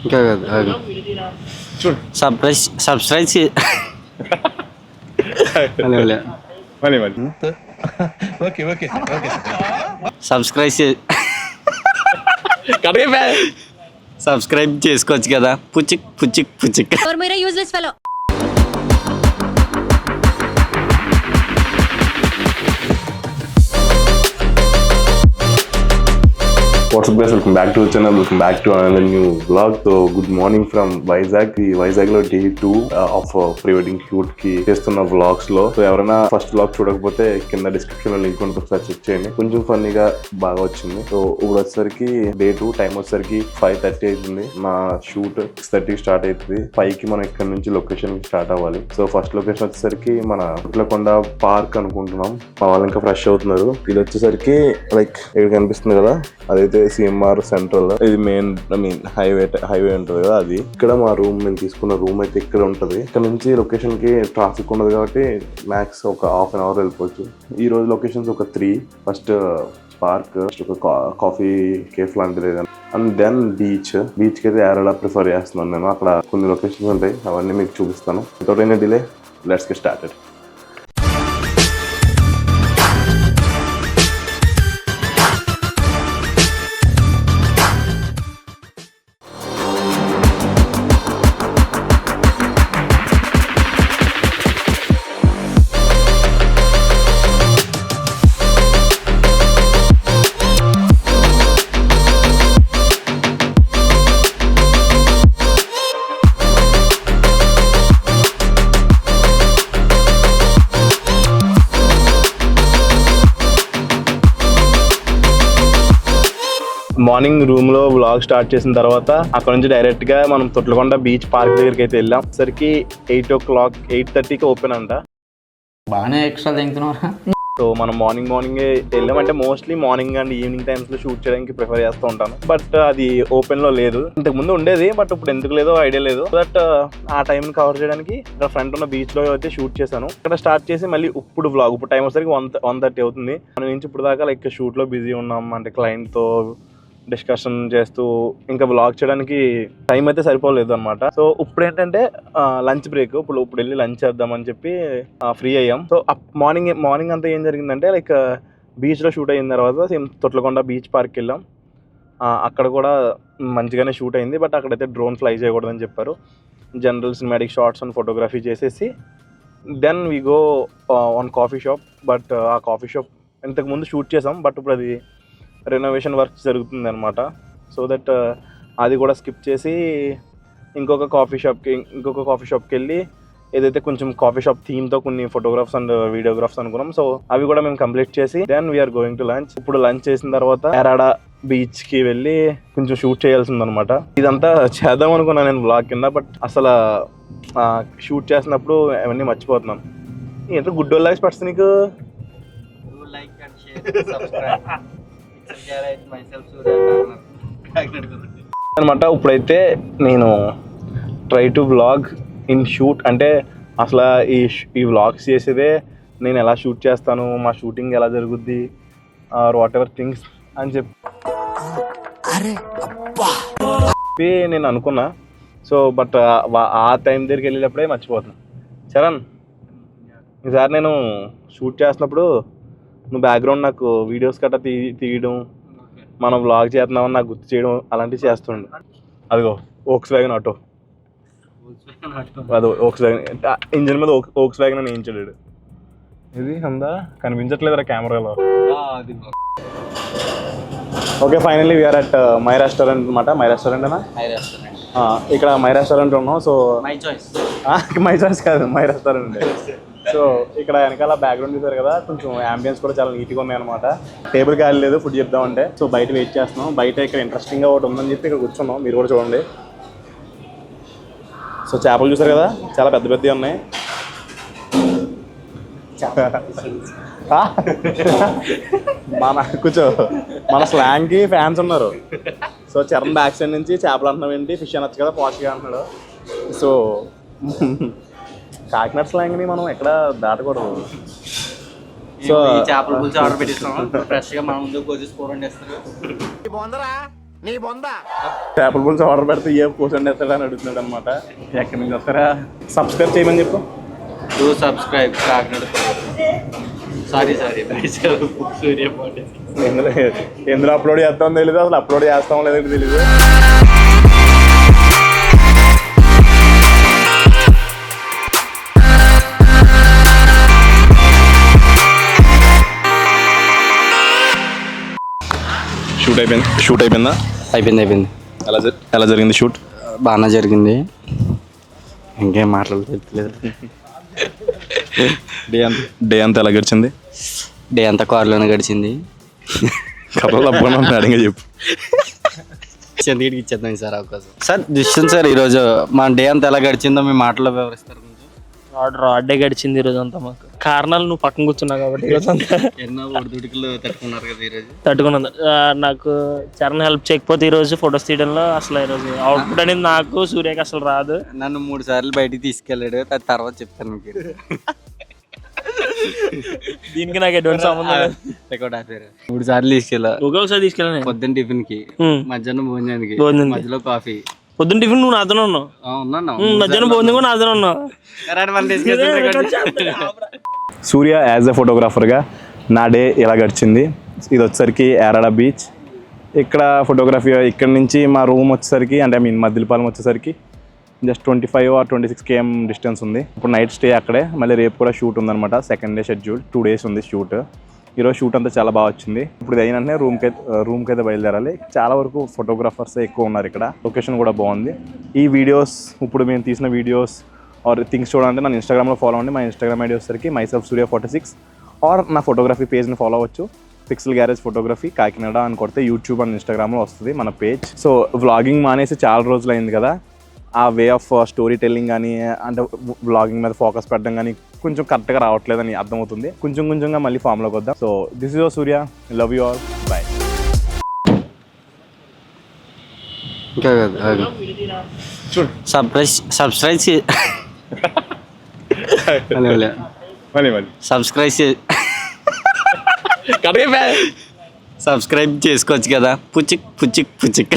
ఇంకా కాదు చూడు subscribe okay okay okay subscribe చేసుకోవచ్చు కదా. పుచ్చిక్ పుచ్చిక్ పుచ్చిక్. What's up guys, welcome back to the channel, welcome back to another new vlog. So good morning from Vizag. ఈ వైజాగ్ లో day 2 of pre-wedding shoot కి చేస్తున్న vlogs లో. సో ఎవరైనా ఫస్ట్ vlog చూడకపోతే కింద డిస్క్రిప్షన్ లో లింక్ ఉంటుంది, ఒకసారి చెక్ చేయండి. కొంచెం ఫన్నీగా బాగా వచ్చింది. సో ఇప్పుడు వచ్చేసరికి day 2 టైం వచ్చేసరికి 5:30 అవుతుంది. మా షూట్ 6:30 స్టార్ట్ అవుతుంది. 5 కి మనం ఇక్కడ నుంచి లొకేషన్ స్టార్ట్ అవ్వాలి. సో ఫస్ట్ లొకేషన్ వచ్చేసరికి మన ఉట్లకొండ పార్క్ అనుకుంటున్నాం. మా వాళ్ళు ఇంకా ఫ్రెష్ అవుతున్నారు. ఇది వచ్చేసరికి లైక్ ఇక్కడ కనిపిస్తుంది కదా, అదైతే సిఎంఆర్ సెంట్రల్. ఇది మెయిన్ హైవే ఉంటుంది కదా అది. ఇక్కడ మా రూమ్, నేను తీసుకున్న రూమ్ అయితే ఇక్కడ ఉంటది. ఇక్కడ నుంచి లొకేషన్ కి ట్రాఫిక్ ఉండదు కాబట్టి మ్యాక్స్ ఒక హాఫ్ అన్ అవర్ వెళ్ళిపోవచ్చు. ఈ రోజు లొకేషన్స్ ఒక 3. ఫస్ట్ పార్క్, ఒక కాఫీ కేఫ్ లాంటిది, అండ్ దెన్ బీచ్ కి అయితే ఏరడా ప్రిఫర్ చేస్తున్నాను నేను. అక్కడ కొన్ని లొకేషన్స్ ఉంటాయి, అవన్నీ మీకు చూపిస్తాను. Without any delay let's get started. Morning room లో వ్లాగ్ స్టార్ట్ చేసిన తర్వాత అక్కడ నుంచి డైరెక్ట్ గా మనం తొట్లకొండ బీచ్ పార్క్ దగ్గరికి అయితే వెళ్ళాం. సరికి 8:30కి ఓపెన్ అంట. బాగానే ఎక్స్ట్రా తింటున్నారా? సో మనం మార్నింగే వెళ్ళాం. అంటే mostly morning and evening times లో షూట్ చేయడానికి ప్రిఫర్ చేస్తూ ఉంటాను, బట్ అది ఓపెన్ లో లేదు. ఇంతకు ముందు ఉండేది, బట్ ఇప్పుడు ఎందుకు లేదో ఐడియా లేదు. బట్ ఆ టైం కవర్ చేయడానికి ఇక్కడ ఫ్రంట్ ఉన్న బీచ్ లో అయితే షూట్ చేశాను. ఇక్కడ స్టార్ట్ చేసి మళ్ళీ ఇప్పుడు వ్లాగ్, ఇప్పుడు టైం వచ్చేసరికి 1:30 అవుతుంది. మన నుంచి ఇప్పుడు దాకా లైక్ షూట్ లో బిజీ ఉన్నాం, అంటే క్లయింట్ తో డిస్కషన్ చేస్తూ ఇంకా వ్లాగ్ చేయడానికి టైం అయితే సరిపోలేదు అనమాట. సో ఇప్పుడు ఏంటంటే లంచ్ బ్రేక్, ఇప్పుడు వెళ్ళి లంచ్ చేద్దామని చెప్పి ఫ్రీ అయ్యాం. సో మార్నింగ్ అంతా ఏం జరిగిందంటే లైక్ బీచ్లో షూట్ అయిన తర్వాత సేమ్ తొట్లకొండ బీచ్ పార్క్కి వెళ్ళాం. అక్కడ కూడా మంచిగానే షూట్ అయింది, బట్ అక్కడైతే డ్రోన్ ఫ్లై చేయకూడదని చెప్పారు. General cinematic shorts and photography చేసేసి then we go one coffee shop. But ఆ కాఫీ షాప్ ఇంతకుముందు షూట్ చేసాం, బట్ ఇప్పుడు అది రెనోవేషన్ వర్క్ జరుగుతుంది అనమాట. సో దట్ అది కూడా స్కిప్ చేసి ఇంకొక కాఫీ షాప్కి వెళ్ళి ఏదైతే కొంచెం కాఫీ షాప్ థీమ్తో కొన్ని ఫోటోగ్రాఫ్స్ అండ్ వీడియోగ్రాఫ్స్ అనుకున్నాం. సో అవి కూడా మేము కంప్లీట్ చేసి then we are going to lunch. ఇప్పుడు లంచ్ చేసిన తర్వాత ఏరాడా బీచ్కి వెళ్ళి కొంచెం షూట్ చేయాల్సిందనమాట. ఇదంతా చేద్దాం అనుకున్నాను నేను బ్లాగ్ కింద, బట్ అసలు షూట్ చేసినప్పుడు అవన్నీ మర్చిపోతున్నాం. ఎంత గుడ్ లైఫ్ పడుతుంది నీకు అనమాట. ఇప్పుడైతే నేను try to vlog in shoot, అంటే అసలు ఈ వ్లాగ్స్ చేసేదే నేను ఎలా షూట్ చేస్తాను, మా షూటింగ్ ఎలా జరుగుద్ది, ఆర్ వాట్ ఎవర్ థింగ్స్ అని చెప్పి నేను అనుకున్నా. సో బట్ ఆ టైం దగ్గరికి వెళ్ళేటప్పుడే మర్చిపోతున్నా. చరణ్, ఈసారి నేను షూట్ చేస్తున్నప్పుడు నువ్వు బ్యాక్గ్రౌండ్ నాకు వీడియోస్ గట్రా తీయడం, మనం వ్లాగ్ చేస్తున్నామని నాకు గుర్తు చేయడం అలాంటివి చేస్తుండే. అదిగో వోక్స్వ్యాగన్ ఆటో, అది వోక్స్వ్యాగన్ ఇంజిన్ మీద వోక్స్వ్యాగన్ అని వేయించాడు. ఇది అందా కనిపించట్లేదురా కెమెరాలో. Okay, finally we are at my restaurant అనమాట. మై రెస్టారెంట్ అనా? ఇక్కడ మై రెస్టారెంట్ ఉన్నాం. సో మై చాయిస్ కాదు, మై రెస్టారెంట్. సో ఇక్కడ వెనకాల బ్యాక్గ్రౌండ్ చూసారు కదా, కొంచెం అంబియన్స్ కూడా చాలా నీట్గా ఉన్నాయి అనమాట. టేబుల్ ఖాళీ లేదు ఫుడ్ చెప్దామంటే. సో బయట వెయిట్ చేస్తున్నాం. బయట ఇక్కడ ఇంట్రెస్టింగ్గా ఒకటి ఉందని చెప్పి ఇక్కడ కూర్చున్నాం. మీరు కూడా చూడండి. సో చేపలు చూసారు కదా, చాలా పెద్ద పెద్దవి ఉన్నాయి. కూర్చో, మన స్లాంగ్కి ఫ్యాన్స్ ఉన్నారు. సో చరణ్ బ్యాక్ సైడ్ నుంచి చేపలు అంటున్నాం ఏంటి, ఫిష్ అనొచ్చు కదా, పాష్గా అంటున్నాడు. సో కాకినాడ స్లాంగ్ని మనం ఎక్కడ దాటకూడదు. సో చేపల పులుసు ఆర్డర్ పెట్టిస్తాం, ఫ్రెష్గా మన ముందు కోసి కూర వండేస్తారు. చేపల పులుసు ఆర్డర్ పెడితే ఏ కూర్చొని ఎత్తాడని అడుగుతున్నాడు అనమాట. ఎక్కడి నుంచి వస్తారా? సబ్స్క్రైబ్ చేయమని చెప్పు. Do subscribe Kakinada. సారీ సూర్య ఎందులో అప్లోడ్ చేస్తామో తెలీదు, అసలు అప్లోడ్ చేస్తామో లేదో తెలీదు. షూట్ అయిపోయిందా? అయిపోయింది. ఎలా జరిగింది షూట్? బాగానే జరిగింది. ఇంకేం మాట్లాడలేదు. డే అంతా ఎలా గడిచింది? డే అంతా కారులోనే గడిచింది. కథలు అబ్బా అడిగా చెప్పు. చంద్రుడికి ఇచ్చేద్దాం సార్ అవకాశం. సార్ దుష్యంత్ సార్, ఈరోజు మా డే అంతా ఎలా గడిచిందో మీ మాటల్లో వివరిస్తారు కొంచెం. రాడ్డే గడిచింది ఈరోజు అంతా. మాకు కారణాలు నువ్వు పక్కన కూర్చున్నావు కాబట్టి ఈరోజు అంతా ఎన్నో ఒడిదుడుకులు తట్టుకున్నారు కదా ఈరోజు. తట్టుకున్నది. నాకు చరణ్ హెల్ప్ చేయకపోతే ఈరోజు ఫొటోస్ తీయడంలో అసలు ఈరోజు అవుట్పుట్ అనేది నాకు సూర్యకి అసలు రాదు. నన్ను 3 సార్లు బయటికి తీసుకెళ్ళాడు. తర్వాత చెప్తాను మీకు. దీనికి నాకు ఎటువంటి సంబంధం లేదు. 3 సార్లు తీసుకెళ్ళా. ఒకసారి తీసుకెళ్ళాను. పొద్దున్న టిఫిన్ కి, మధ్యాహ్నం భోజనానికి, మధ్యలో కాఫీ. పొద్దున్న టిఫిన్ నువ్వు నాతోనే ఉన్నావు, మధ్యాహ్నం భోజనం కూడా నాతోనే ఉన్నావు. సూర్య యాజ్ ఎ ఫోటోగ్రాఫర్గా నా డే ఎలా గడిచింది? ఇది వచ్చేసరికి యారాడ బీచ్. ఇక్కడ ఫోటోగ్రఫీ ఇక్కడ నుంచి మా రూమ్ వచ్చేసరికి, అంటే మద్దిలపాలెం వచ్చేసరికి జస్ట్ 25 or 26 km డిస్టెన్స్ ఉంది. ఇప్పుడు నైట్ స్టే అక్కడే. మళ్ళీ రేపు కూడా షూట్ ఉందన్నమాట. Second day schedule. 2 days ఉంది షూట్. ఈరోజు షూట్ అంతా చాలా బాగా వచ్చింది. ఇప్పుడు ఇది అయిన వెంటనే రూమ్కి అయితే బయలుదేరాలి. చాలా వరకు ఫోటోగ్రాఫర్స్ ఎక్కువ ఉన్నారు ఇక్కడ. లొకేషన్ కూడా బాగుంది. ఈ వీడియోస్, ఇప్పుడు మేము తీసిన వీడియోస్ ఆర్ థింగ్స్ చూడాలంటే నన్ను ఇన్స్టాగ్రామ్లో ఫాలో అవ్వండి. మా ఇన్స్టాగ్రామ్ ఐడి వచ్చేసరికి myselfsurya46, ఆర్ నా ఫోటోగ్రఫీ పేజ్ని ఫాలో అవ్వచ్చు. పిక్సెల్ గ్యారేజ్ ఫోటోగ్రఫీ కాకినాడ అని కొడితే యూట్యూబ్ అండ్ ఇన్స్టాగ్రామ్లో వస్తుంది మన పేజ్. సో వ్లాగింగ్ మానేసి చాలా రోజులు అయింది కదా. ఆ వే ఆఫ్ స్టోరీ టెల్లింగ్ కానీ, అంటే వ్లాగింగ్ మీద ఫోకస్ పెట్టడం కానీ కొంచెం కరెక్ట్గా రావట్లేదని అర్థమవుతుంది. కొంచెంగా మళ్ళీ ఫామ్లోకి వద్దాం. So this is your Surya. Love you all. Bye. ఇంకా చూడు, సబ్స్క్రైబ్ సబ్స్క్రైబ్ చేసుకోవచ్చు కదా. పుచ్చిక్.